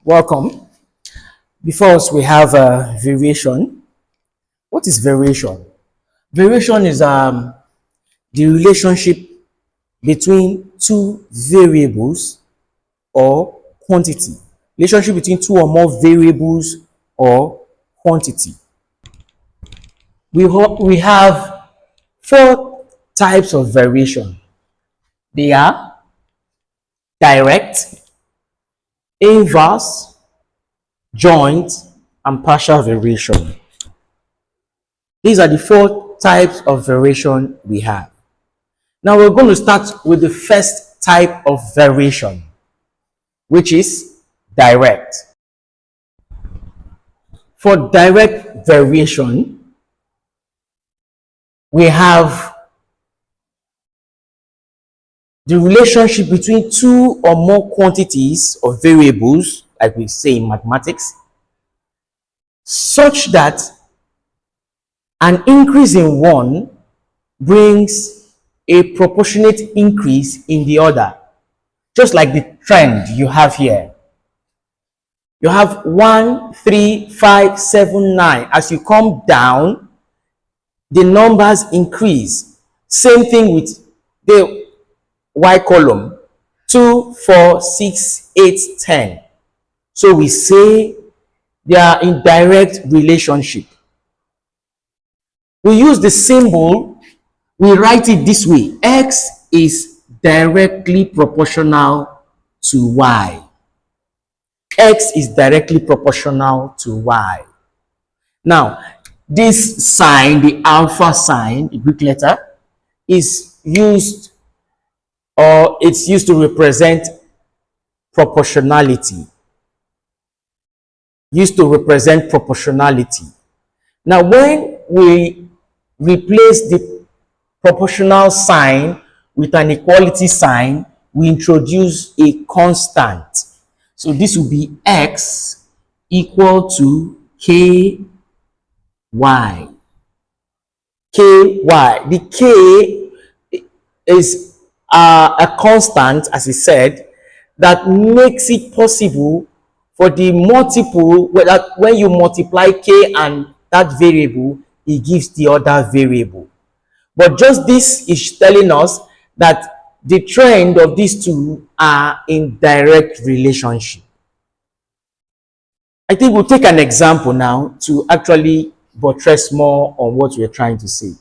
Welcome. Before us, we have variation. What is variation? Variation is the relationship between two variables or quantity. Relationship between two or more variables or quantity. We have four types of variation. They are direct, inverse, joint, and partial variation. These are the four types of variation we have. Now we're going to start with the first type of variation, which is direct. For direct variation, we have the relationship between two or more quantities or variables, like we say in mathematics, such that an increase in one brings a proportionate increase in the other. Just like the trend you have here. You have 1, 3, 5, 7, 9. As you come down, the numbers increase. Same thing with the Y column. 2, 4, 6, 8, 10. So we say they are in direct relationship. We use the symbol, we write it this way. X is directly proportional to Y. X is directly proportional to Y. Now, this sign, the alpha sign, the Greek letter, is used, or it's used to represent proportionality. Used to represent proportionality. Now, when we replace the proportional sign with an equality sign, we introduce a constant. So this will be X equal to KY. KY. The K is a constant, as I said, that makes it possible for the multiple, when you multiply K and that variable, it gives the other variable. But just this is telling us that the trend of these two are in direct relationship. I think we'll take an example now to actually buttress more on what we're trying to say.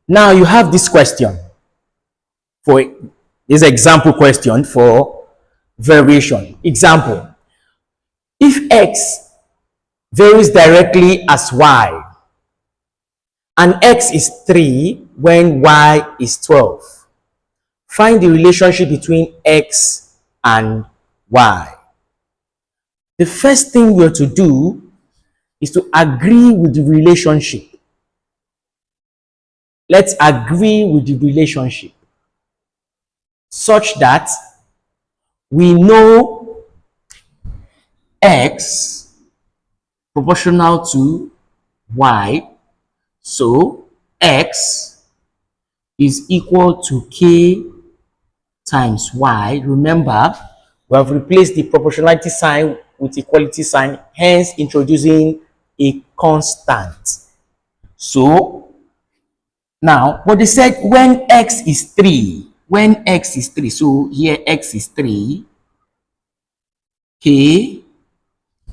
Now you have this question for this example question for variation. Example: if X varies directly as Y and X is 3 when Y is 12, find the relationship between X and Y. The first thing we're to do is to agree with the relationship. Let's agree with the relationship such that we know X proportional to Y. So X is equal to K times Y. Remember, we have replaced the proportionality sign with equality sign, hence introducing a constant. So now, but they said when X is 3, so here X is 3, K,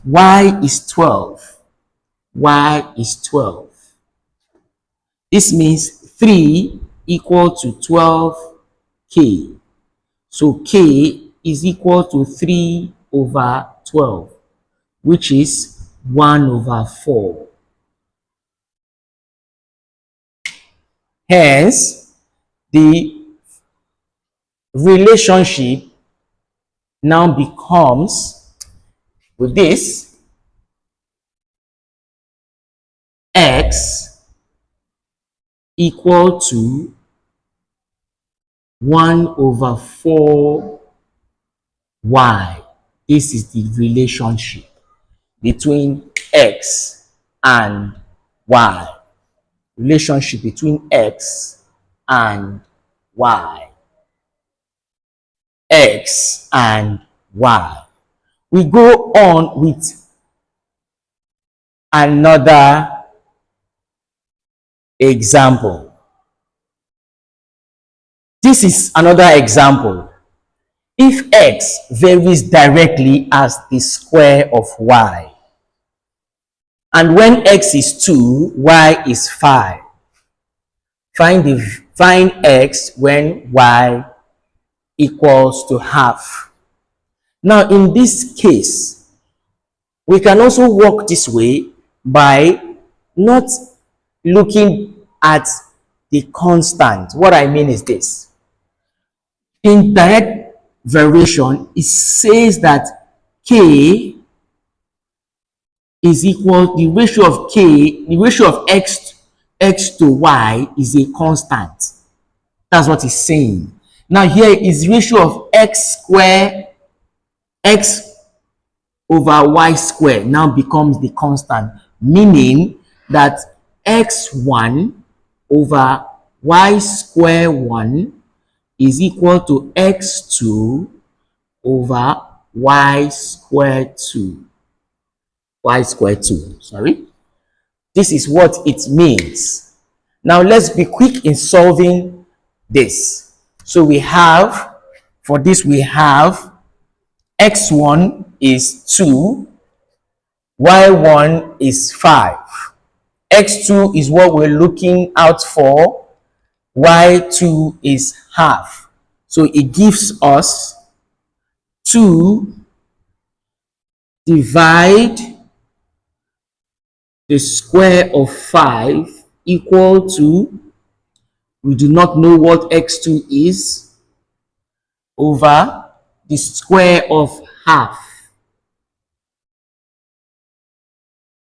Y is 12, Y is 12. This means 3 equal to 12K. So K is equal to 3 over 12, which is 1 over 4. Hence, the relationship now becomes, with this, X equal to 1 over 4 Y. This is the relationship between X and Y. Relationship between X and Y. X and Y. We go on with another example. This is another example. If X varies directly as the square of Y, and when X is 2, Y is 5, find X when Y equals to half. Now, in this case, we can also work this way by not looking at the constant. What I mean is this. In direct variation, it says that K is equal, the ratio of K, the ratio of X to Y is a constant. That's what it's saying. Now here is ratio of X square, X over Y square now becomes the constant, meaning that X1 over Y square 1 is equal to X2 over Y square 2. Y square 2, sorry. This is what it means. Now let's be quick in solving this. So we have, for this we have X1 is 2, Y1 is 5. X2 is what we're looking out for, Y2 is half. So it gives us 2 divide the square of 5 equal to, we do not know what X2 is, over the square of half.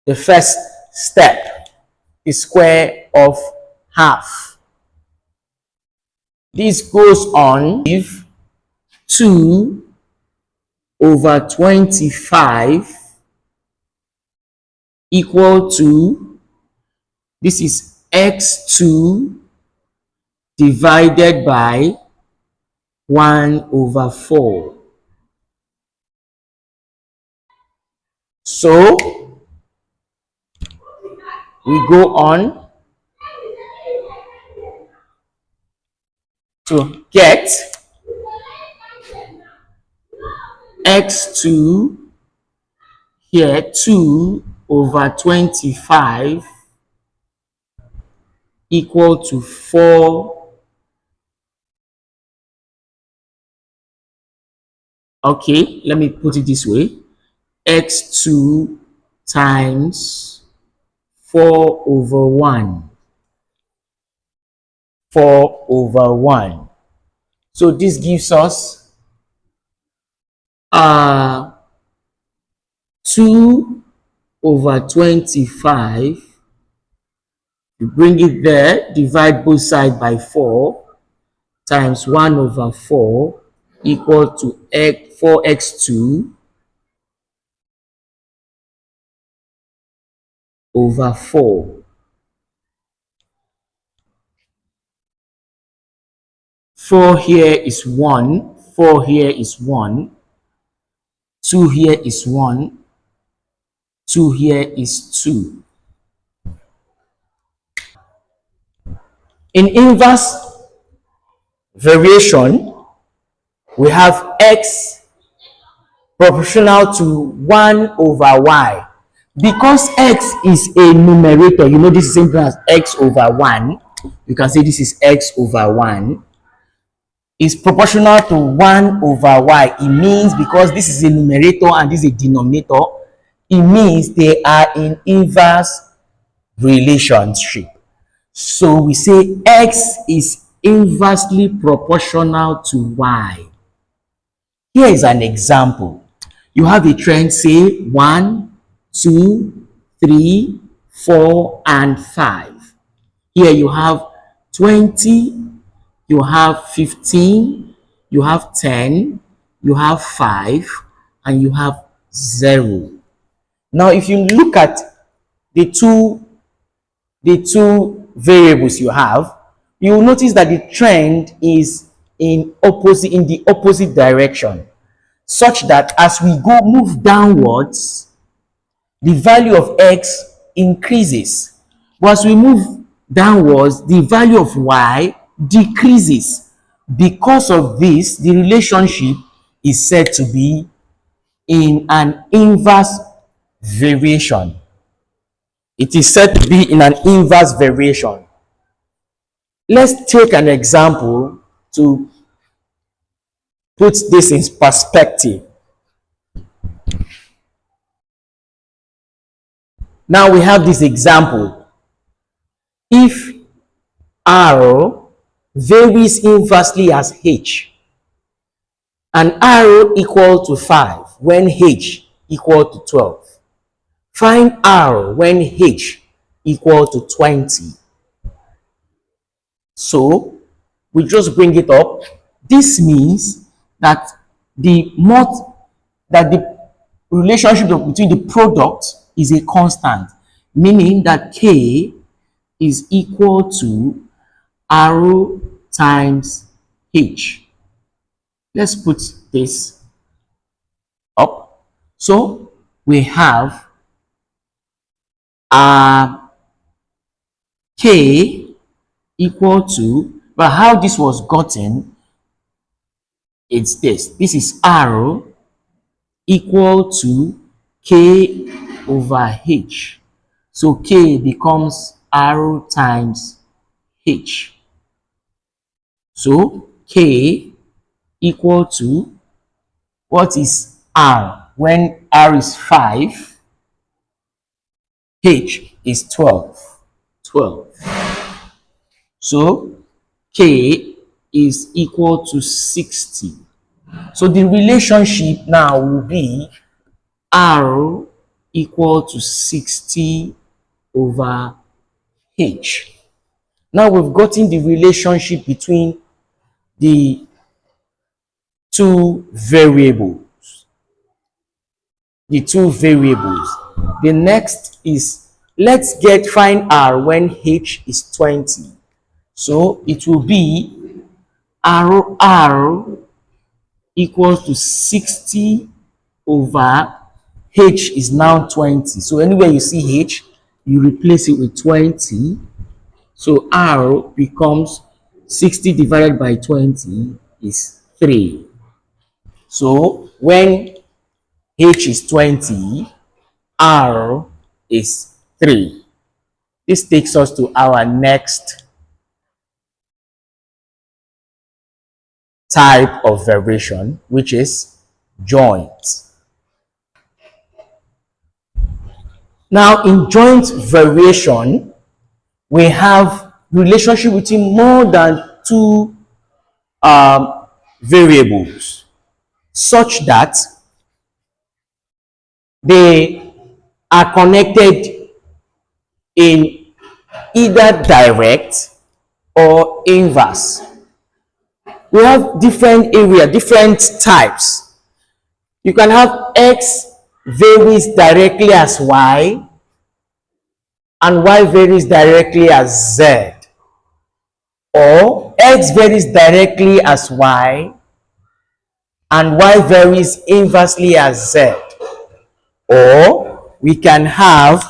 The first step, the square of half. This goes on with 2 over 25 equal to, this is X2 divided by 1 over 4. So we go on to get X2 here, 2 over 25 equal to 4. Okay, let me put it this way. X2 times 4 over 1. 4 over 1. So this gives us 2 over 25. You bring it there, divide both sides by 4 times 1 over 4 equal to 4x2 over 4. 4 here is 1, 4 here is 1, 2 here is 1, 2 here is 2. In inverse variation, we have X proportional to 1 over Y. Because X is a numerator, you know this is same thing as X over 1. You can say this is X over 1. Is proportional to 1 over Y. It means because this is a numerator and this is a denominator, it means they are in inverse relationship. So we say X is inversely proportional to Y. Here is an example. You have a trend, say 1, 2, 3, 4, and 5. Here you have 20, you have 15, you have 10, you have 5, and you have 0. Now, if you look at the two variables you have, you will notice that the trend is in the opposite direction, such that as we move downwards, the value of x increases. But as we move downwards, the value of y decreases. Because of this, the relationship is said to be in an inverse variation. It is said to be in an inverse variation. Let's take an example to put this in perspective. Now we have this example. If r varies inversely as h, and r equal to 5 when h equal to 12, find r when h equal to 20. So we just bring it up. This means that the relationship between the product is a constant, meaning that k is equal to r times h. Let's put this up. So we have k equal to, but how this was gotten, it's this. This is r equal to k over h. So k becomes r times h. So k equal to, what is r? When r is 5, h is 12. 12. So k is equal to 60. So the relationship now will be r equal to 60 over h. Now we've gotten the relationship between the two variables. The next is, let's find r when h is 20. So it will be r equals to 60 over h is now 20. So anywhere you see h, you replace it with 20. So r becomes 60 divided by 20 is 3. So when h is 20, r is 3. This takes us to our next type of variation, which is joint. Now in joint variation, we have relationship between more than two variables, such that they are connected in either direct or inverse. We have different types. You can have x varies directly as y, and y varies directly as z, or x varies directly as y and y varies inversely as z, or we can have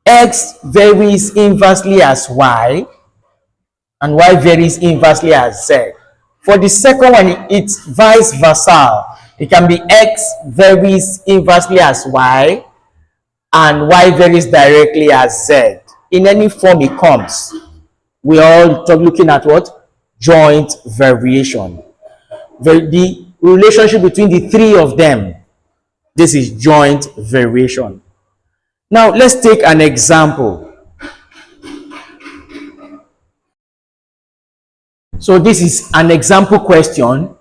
x varies inversely as y and y varies inversely as z. For the second one, it's vice versa. It can be x varies inversely as y and y varies directly as z. In any form it comes, we are looking at what? Joint variation. The relationship between the three of them, this is joint variation. Now let's take an example. So this is an example question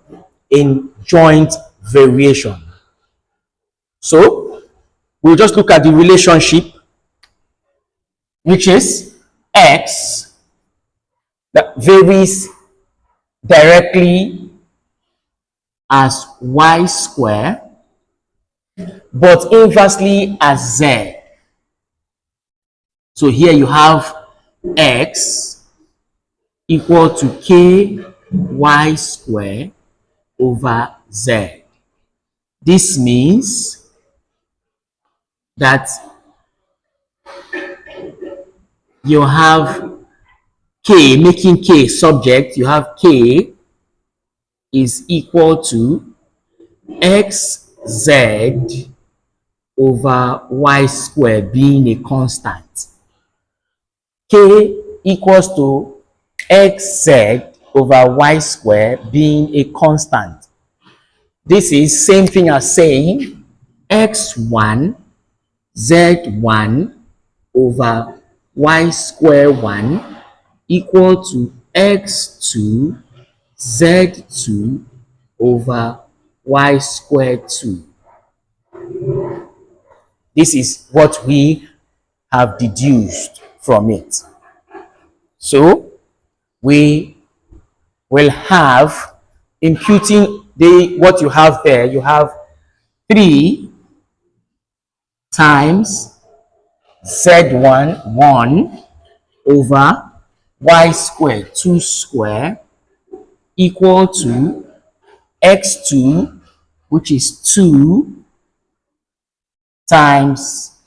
in joint variation. So we'll just look at the relationship, which is x that varies directly as y square but inversely as z. So here you have x equal to k y square over z. This means that you have k, making k subject, you have k is equal to xz over y square being a constant. K equals to xz over y square being a constant. This is same thing as saying x1 z1 over y square 1 equal to x2 z2 over y square 2. This is what we have deduced from it. So we will have, imputing what you have there, you have 3 times z1 1 over y square 2 square equal to x2, which is 2 times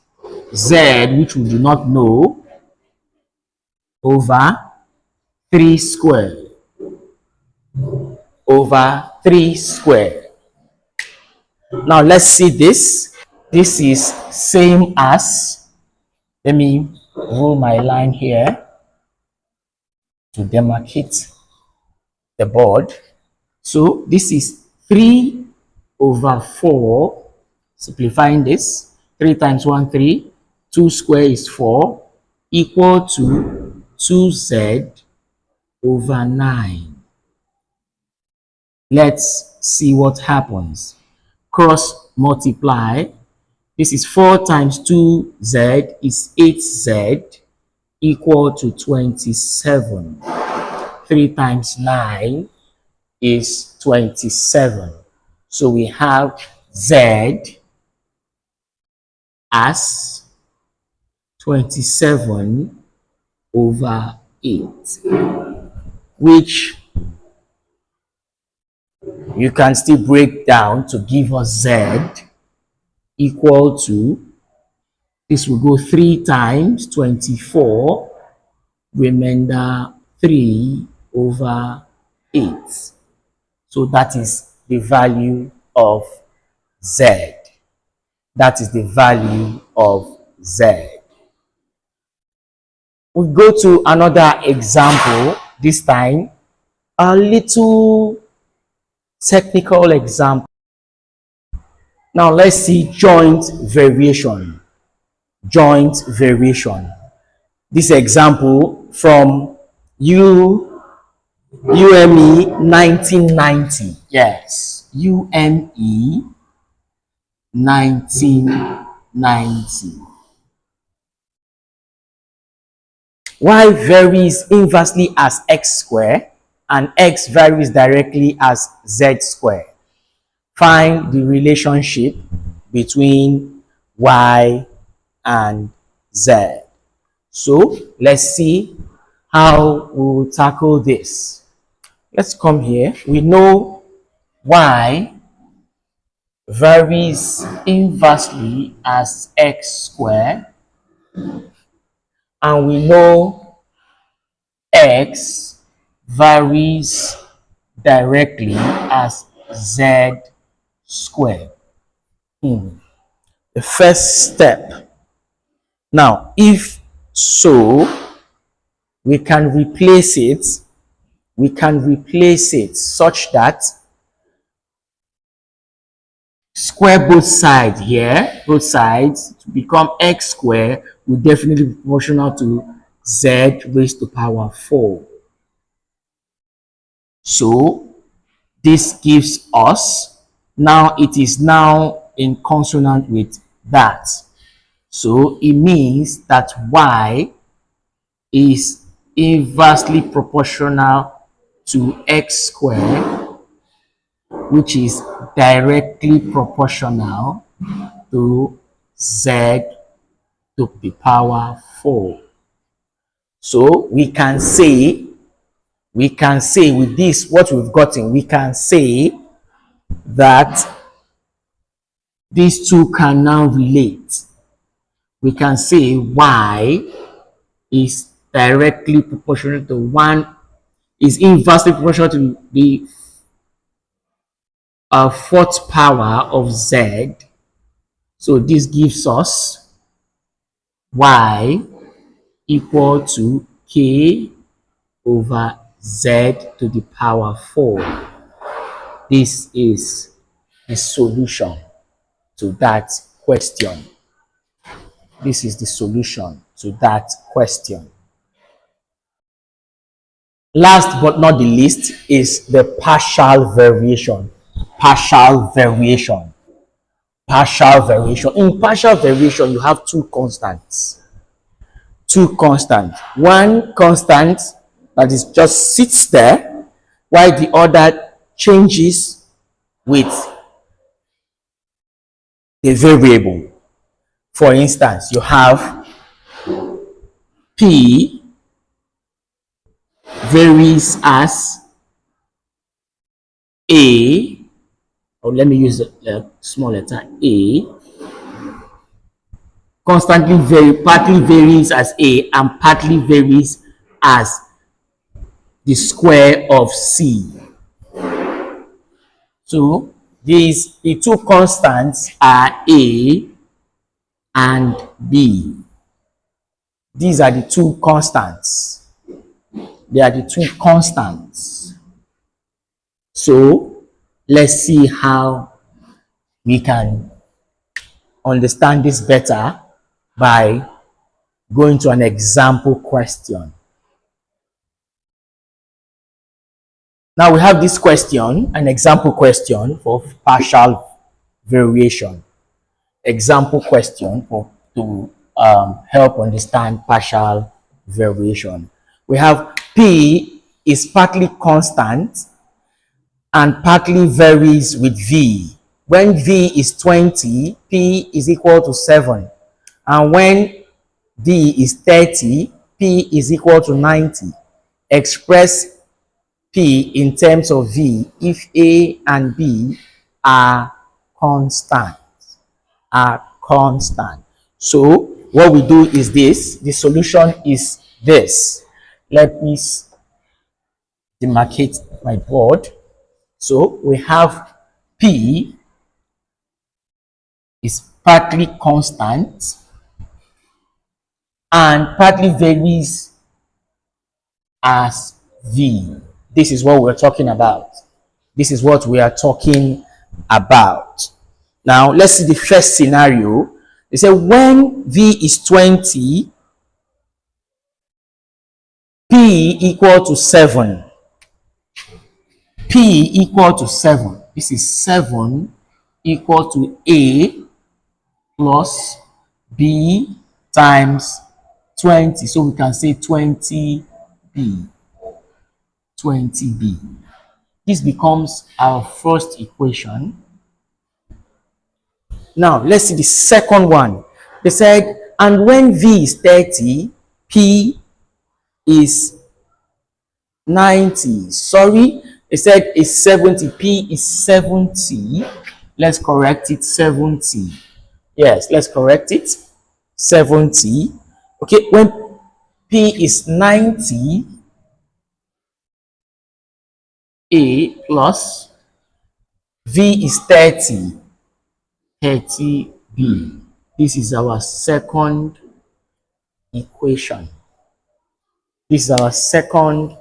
z, which we do not know, over 3 square over 3 square. Now let's see this. This is same as, let me rule my line here to demarcate the board. So this is 3 over 4, simplifying this, 3 times 1, 3, 2 square is 4, equal to 2z over 9. Let's see what happens. Cross multiply. This is 4 times 2z is 8z equal to 27. 3 times 9 is 27. So we have z as 27 over 8, which you can still break down to give us z equal to, this will go 3 times 24, remainder 3 over 8. So that is the value of z. That is the value of z. We go to another example, this time a little technical example. Now let's see joint variation. Joint variation. This example from UME 1990. Yes, UME 1990. Y varies inversely as x square and x varies directly as z square. Find the relationship between y and z. So let's see how we'll tackle this. Let's come here. We know y varies inversely as x squared, and we know x varies directly as z squared. The first step. Now, if so, we can replace it. We can replace it such that square both sides here, both sides to become x squared will definitely be proportional to z raised to power 4. So this gives us, now it is now in consonant with that. So it means that y is inversely proportional to x squared, which is directly proportional to z to the power 4. So we can say we can say with this, what we've gotten, we can say that these two can now relate. We can say y is directly proportional to 1, is inversely proportional to the fourth power of z. So this gives us y equal to k over z to the power 4. This is the solution to that question. This is the solution to that question. Last but not the least is the partial variation. Partial variation. Partial variation. In partial variation, you have two constants. Two constants. One constant that is just sits there, while the other changes with the variable. For instance, you have P varies as A, or let me use a small letter A, partly varies as A and partly varies as the square of C. So the two constants are A and B. These are the two constants. They are the two constants. So let's see how we can understand this better by going to an example question. Now we have this question, an example question for partial variation. Example question to help understand partial variation. We have P is partly constant and partly varies with V. When V is 20, P is equal to 7. And when V is 30, P is equal to 90. Express P in terms of V if A and B are constant. So what we do is this. The solution is this. Let me demarcate my board. So we have P is partly constant and partly varies as V. This is what we're talking about. This is what we are talking about. Now, let's see the first scenario. They say when V is 20, P equal to 7. P equal to 7. This is 7 equal to A plus B times 20. So we can say 20B. 20B. This becomes our first equation. Now, let's see the second one. They said, and when V is 30, P is 90. Sorry, they said it's 70. P is 70. Let's correct it, 70. Yes, let's correct it, 70. Okay, when P is 90, A plus V is 30. 30B. This is our second equation. This is our second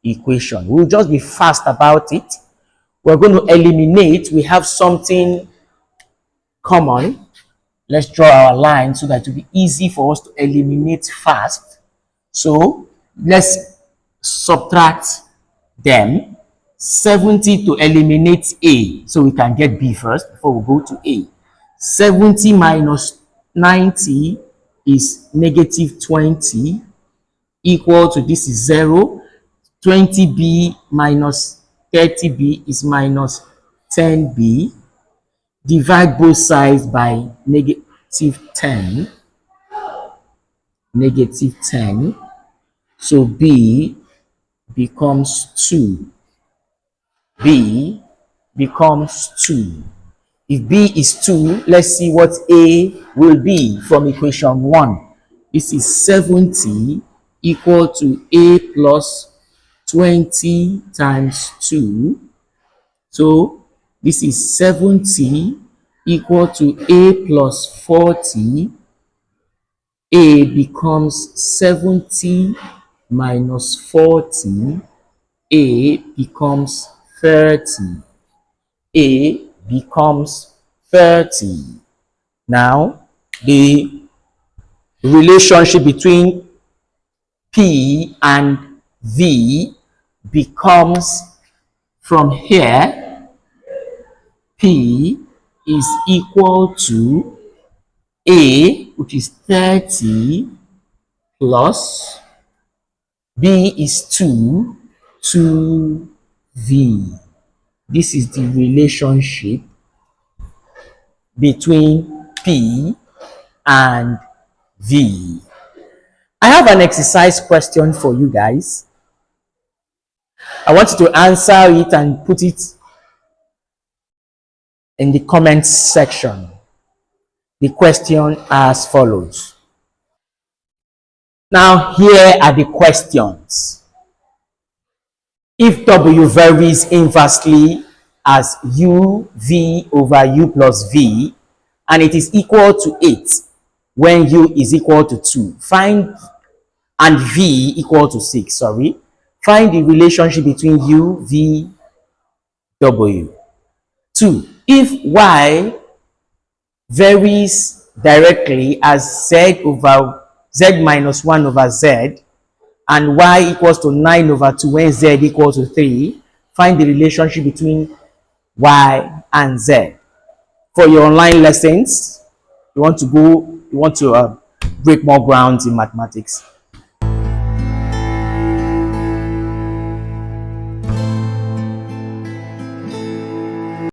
equation. We'll just be fast about it. We're going to eliminate. We have something common. Let's draw our line so that it will be easy for us to eliminate fast. So let's subtract them. 70 to eliminate A. So we can get B first before we go to A. 70 minus 90 is negative 20 equal to, this is 0. 20B minus 30B is minus 10B. Divide both sides by negative 10. Negative 10. So B becomes 2. B becomes 2. If B is 2, let's see what A will be from equation 1. This is 70 equal to A plus 20 times 2. So this is 70 equal to A plus 40. A becomes 70 minus 40. A becomes 30. A becomes 30. Now, the relationship between P and V becomes, from here, P is equal to A, which is 30, plus B is 2, to V. This is the relationship between P and V. I have an exercise question for you guys. I want you to answer it and put it in the comments section. The question as follows. Now, here are the questions. If W varies inversely as UV over U plus V, and it is equal to 8 when U is equal to 2, find, and V equal to 6, sorry, find the relationship between U, V, W. 2. If Y varies directly as Z over Z minus 1 over Z, and Y equals to 9 over 2 when Z equals to 3, find the relationship between Y and Z. For your online lessons, you want to break more grounds in mathematics,